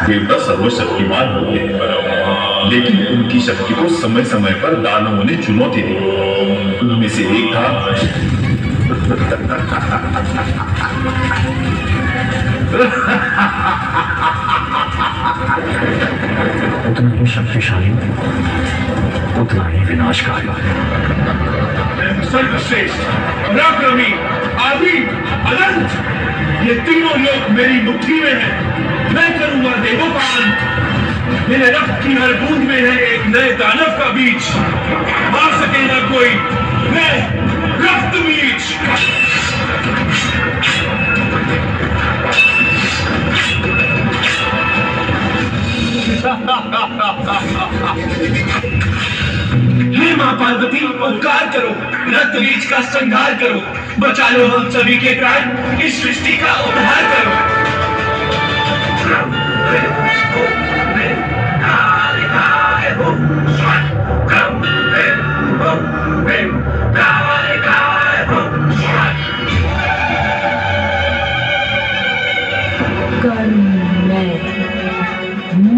देवता सर्वशक्तिमान होते हैं, लेकिन उनकी शक्ति को समय समय पर दानवों ने चुनौती दी। उनमें से एक था उतना ही शक्तिशाली, उतना ही विनाशकारी। सर्वश्रेष्ठ, पराक्रमी, आदि, अनंत, ये तीनों लोग मेरी मुट्ठी में हैं। मैं करूंगा देवोपान। मेरे रक्त की हर बूंद में है एक नए दानव का बीज। मार सकेगा कोई, मैं रक्त बीज। हे मां पार्वती, उपकार करो, रक्त बीज का संहार करो, बचा लो हम सभी के प्राण, इस सृष्टि का उद्धार करो।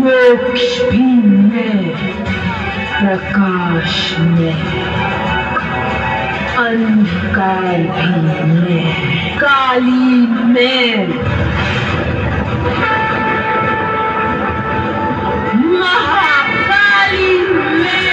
मोक्ष भी मैं, प्रकाश में, अंधकार भी मैं, काली मैं, महाकाली मैं।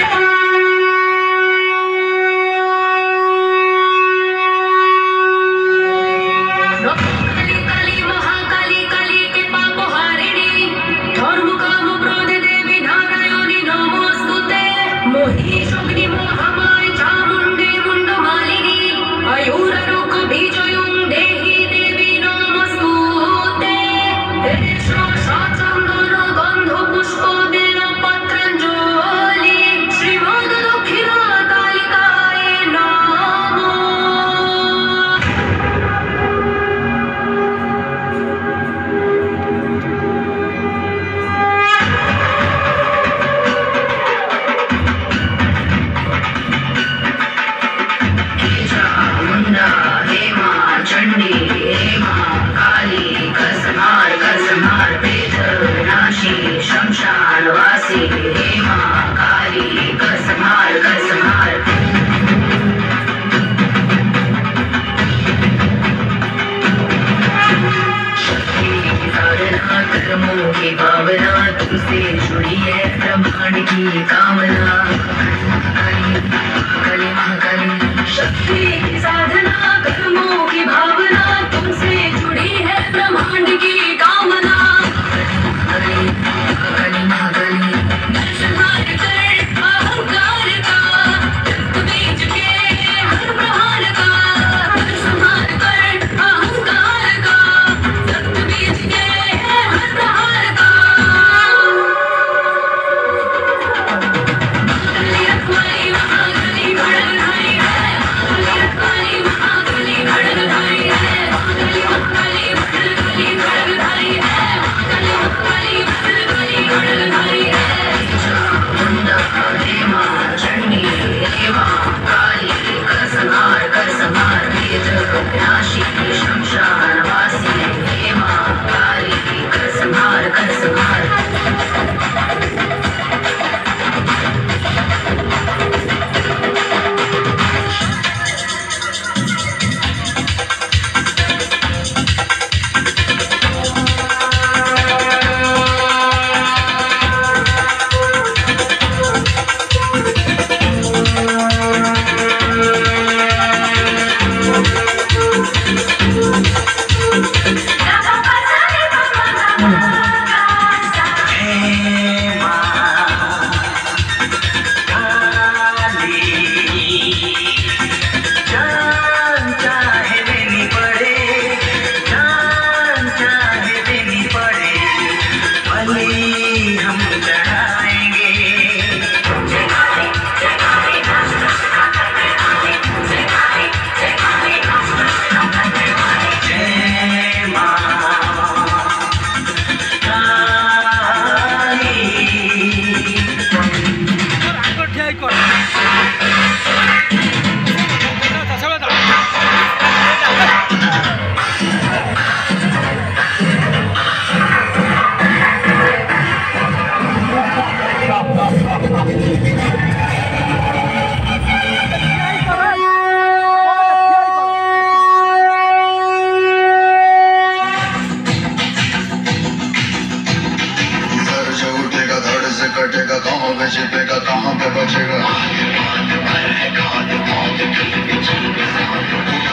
बचेगा कहाँ पे बचेगा।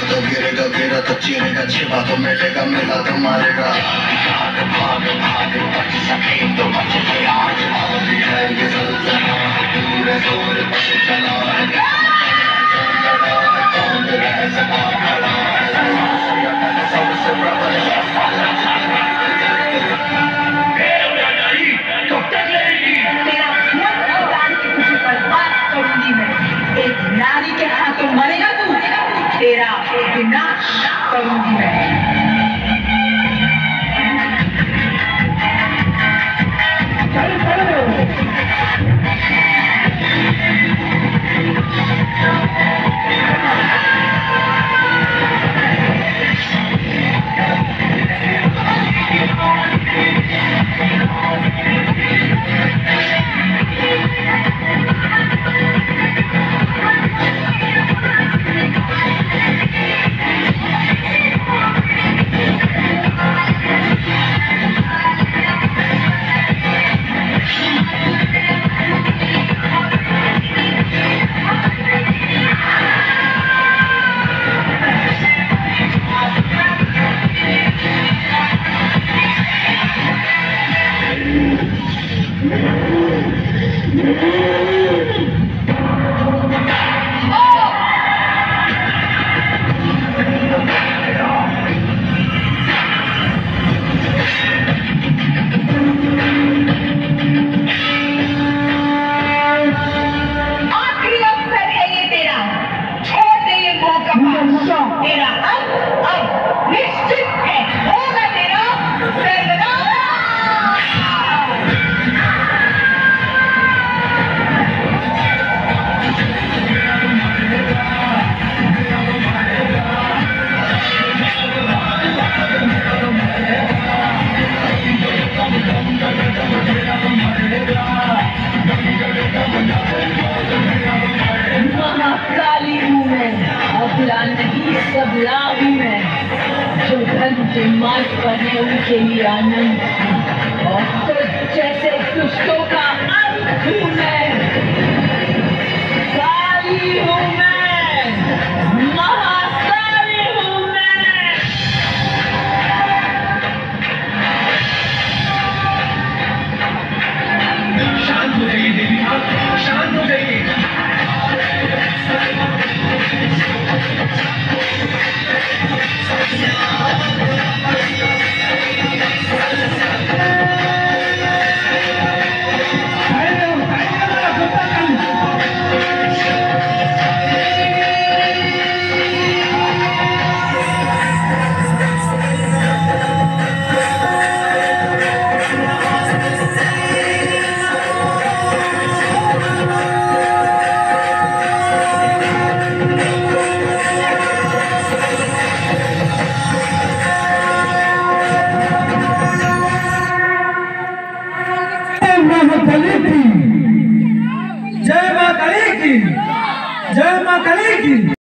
तो गिरेगा गिरा तो चीरेगा, छिपा तो मिलेगा, मिला तो मारेगा। भाग भाग बच सके तो बच ले आज, अभी है ये सल्तनत, पूरे जोर बच चला है, कौन रह सका खड़ा है, सबसे प्रबल एक नारी के हाथों मरेगा तू, तेरा विनाश करूंगी मैं। तेरा अब निश्चित है, होगा तेरा सर्वनाश। महाकाली हूँ मैं, अबला नहीं सबला हूँ मैं, जो धर्म के मार्ग पर है उनके लिए आनंद, और तो जैसे दुष्टों का अंत हूँ मैं। काली हूँ मैं, महाकाली हूँ मैं। शांत हो जाइए देवी माँ, शांत हो जाइए। जय मां काली की, जय मां काली की।